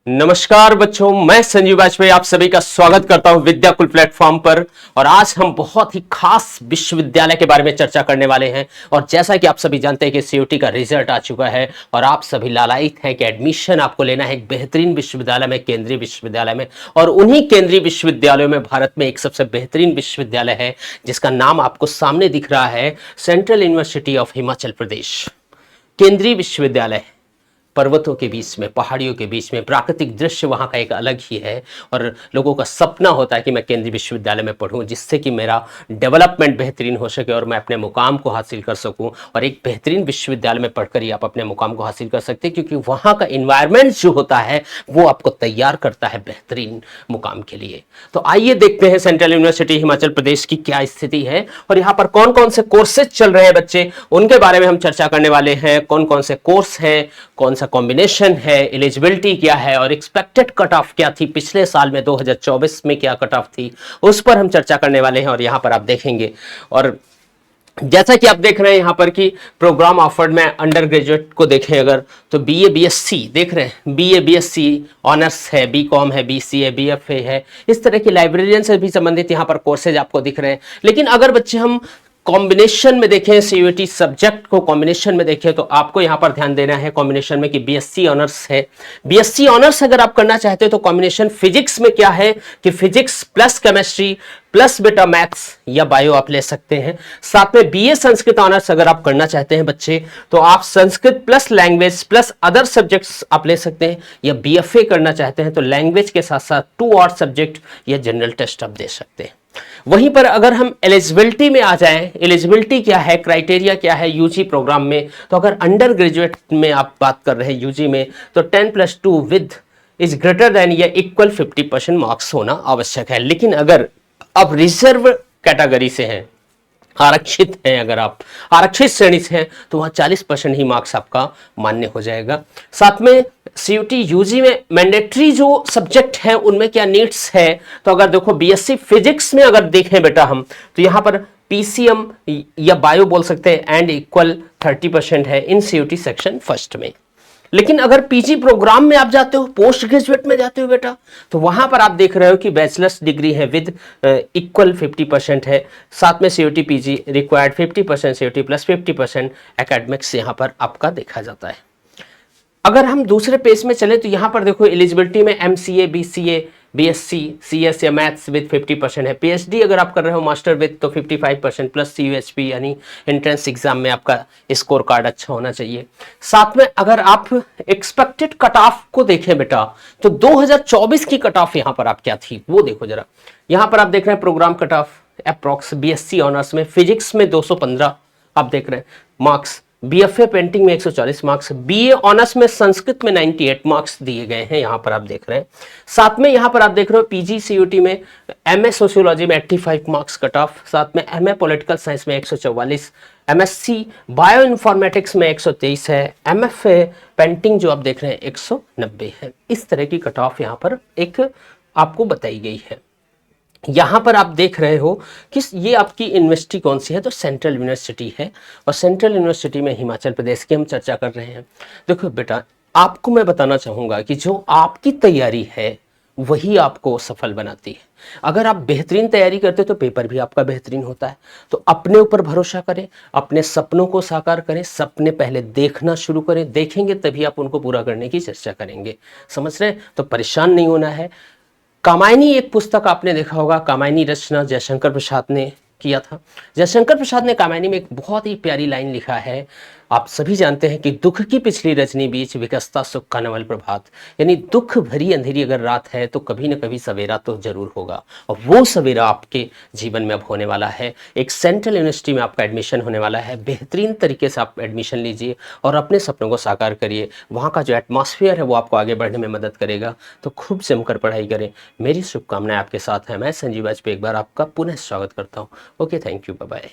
नमस्कार बच्चों, मैं संजीव वाजपेयी आप सभी का स्वागत करता हूं विद्याकुल प्लेटफॉर्म पर। और आज हम बहुत ही खास विश्वविद्यालय के बारे में चर्चा करने वाले हैं। और जैसा कि आप सभी जानते हैं कि सीयूटी का रिजल्ट आ चुका है और आप सभी लालायित हैं कि एडमिशन आपको लेना है एक बेहतरीन विश्वविद्यालय में, केंद्रीय विश्वविद्यालय में। और उन्हीं केंद्रीय विश्वविद्यालयों में भारत में एक सबसे बेहतरीन विश्वविद्यालय है जिसका नाम आपको सामने दिख रहा है, central university of Himachal Pradesh. केंद्रीय विश्वविद्यालय पर्वतों के बीच में, पहाड़ियों के बीच में, प्राकृतिक दृश्य वहाँ का एक अलग ही है। और लोगों का सपना होता है कि मैं केंद्रीय विश्वविद्यालय में पढूं जिससे कि मेरा डेवलपमेंट बेहतरीन हो सके और मैं अपने मुकाम को हासिल कर सकूं। और एक बेहतरीन विश्वविद्यालय में पढ़कर ही आप अपने मुकाम को हासिल कर सकते हैं, क्योंकि वहाँ का इन्वायरमेंट जो होता है वो आपको तैयार करता है बेहतरीन मुकाम के लिए। तो आइए देखते हैं सेंट्रल यूनिवर्सिटी हिमाचल प्रदेश की क्या स्थिति है और यहाँ पर कौन कौन से कोर्सेज चल रहे हैं बच्चे, उनके बारे में हम चर्चा करने वाले हैं। कौन कौन से कोर्स हैं, कौन सा कॉम्बिनेशन है, एलिजिबिलिटी क्या है और एक्सपेक्टेड कट ऑफ क्या थी पिछले साल में 2024 में, क्या कट ऑफ थी, उस पर हम चर्चा करने वाले हैं। और यहाँ पर आप देखेंगे, और जैसा कि आप देख रहे हैं यहाँ पर कि प्रोग्राम ऑफर्ड में अंडर ग्रेजुएट को देखें अगर, तो बीए बीएससी देख रहे हैं, बीए बीएससी ऑनर्स है, बीकॉम है, बीसीए बीएफए है, इस तरह की लाइब्रेरियन से भी संबंधित यहाँ पर कोर्सेज आपको दिख रहे हैं। लेकिन अगर बच्चे हम कॉम्बिनेशन में देखें, सीयूटी सब्जेक्ट को कॉम्बिनेशन में देखें, तो आपको यहां पर ध्यान देना है कॉम्बिनेशन में कि बीएससी ऑनर्स है। बीएससी ऑनर्स अगर आप करना चाहते हो तो कॉम्बिनेशन फिजिक्स में क्या है कि फिजिक्स प्लस केमिस्ट्री प्लस बेटा मैथ्स या बायो आप ले सकते हैं। साथ में बीए संस्कृत ऑनर्स अगर आप करना चाहते हैं बच्चे, तो आप Sanskrit plus language plus other subjects आप ले सकते हैं। या बीएफए करना चाहते हैं तो लैंग्वेज के साथ साथ 2 और सब्जेक्ट या जनरल टेस्ट आप दे सकते हैं। वहीं पर अगर हम एलिजिबिलिटी में आ जाएं, एलिजिबिलिटी क्या है, क्राइटेरिया क्या है यूजी प्रोग्राम में, तो अगर अंडर ग्रेजुएट में आप बात कर रहे हैं यूजी में, तो 10+2 विद इज ग्रेटर देन या इक्वल 50% मार्क्स होना आवश्यक है। लेकिन अगर आप रिजर्व कैटेगरी से हैं, आरक्षित हैं, अगर आप आरक्षित श्रेणी से हैं, तो वहाँ 40% ही मार्क्स आपका मान्य हो जाएगा। साथ में सीयूटी यूजी में मैंडेटरी जो सब्जेक्ट हैं उनमें क्या नीड्स है, तो अगर देखो बीएससी फिजिक्स में अगर देखें बेटा हम, तो यहाँ पर पीसीएम या बायो बोल सकते हैं एंड इक्वल 30% है इन सीयूटी सेक्शन फर्स्ट में। लेकिन अगर पीजी प्रोग्राम में आप जाते हो, पोस्ट ग्रेजुएट में जाते हो बेटा, तो वहां पर आप देख रहे हो कि बैचलर्स डिग्री है विद इक्वल 50% है। साथ में CUET PG required 50%, CUET plus 50% academics यहां पर आपका देखा जाता है। अगर हम दूसरे पेज में चले तो यहां पर देखो एलिजिबिलिटी में एमसीए, बीसीए, बीएससी, सीएस या मैथ्स विद 50% है। पीएचडी अगर आप कर रहे हो मास्टर विद, तो 55% प्लस सीयूएचपी यानी एंट्रेंस एग्जाम में आपका स्कोर कार्ड अच्छा होना चाहिए। साथ में अगर आप एक्सपेक्टेड कट ऑफ को देखें बेटा, तो 2024 की कट ऑफ यहां पर आप क्या थी वो देखो जरा। यहां पर आप देख रहे हैं programme cut off approx BSc honours में फिजिक्स में 215 आप देख रहे हैं मार्क्स, बीएफए पेंटिंग में 140 मार्क्स, बीए ऑनर्स में संस्कृत में 98 मार्क्स दिए गए हैं, यहां पर आप देख रहे हैं। साथ में यहां पर आप देख रहे हो पीजी सीयूटी में एमए सोशियोलॉजी में 85 मार्क्स कट ऑफ, साथ में एमए पॉलिटिकल साइंस में 144, एमएससी बायो इन्फॉर्मेटिक्स में 123 है, एमएफए पेंटिंग जो आप देख रहे हैं 190 है। इस तरह की कट ऑफ यहां पर एक आपको बताई गई है। यहां पर आप देख रहे हो कि ये आपकी यूनिवर्सिटी कौन सी है, तो सेंट्रल यूनिवर्सिटी है। और सेंट्रल यूनिवर्सिटी में हिमाचल प्रदेश की हम चर्चा कर रहे हैं। देखो बेटा, आपको मैं बताना चाहूंगा कि जो आपकी तैयारी है वही आपको सफल बनाती है। अगर आप बेहतरीन तैयारी करते हो तो पेपर भी आपका बेहतरीन होता है। तो अपने ऊपर भरोसा करें, अपने सपनों को साकार करें, सपने पहले देखना शुरू करें, देखेंगे तभी आप उनको पूरा करने की चर्चा करेंगे। समझ रहे हैं? तो परेशान नहीं होना है। कामायनी एक पुस्तक आपने देखा होगा, कामायनी रचना जयशंकर प्रसाद ने किया था। जयशंकर प्रसाद ने कामायनी में एक बहुत ही प्यारी लाइन लिखा है, आप सभी जानते हैं कि दुख की पिछली रजनी बीच विकसता सुख का नवल प्रभात। यानी दुख भरी अंधेरी अगर रात है तो कभी ना कभी सवेरा तो जरूर होगा, और वो सवेरा आपके जीवन में अब होने वाला है। एक सेंट्रल यूनिवर्सिटी में आपका एडमिशन होने वाला है। बेहतरीन तरीके से आप एडमिशन लीजिए और अपने सपनों को साकार करिए। वहाँ का जो एटमॉस्फेयर है वो आपको आगे बढ़ने में मदद करेगा। तो खूब जमकर पढ़ाई करें। मेरी शुभकामनाएं आपके साथ हैं। मैं संजीव वाजपेयी एक बार आपका पुनः स्वागत करता हूँ। Okay, thank you, bye bye.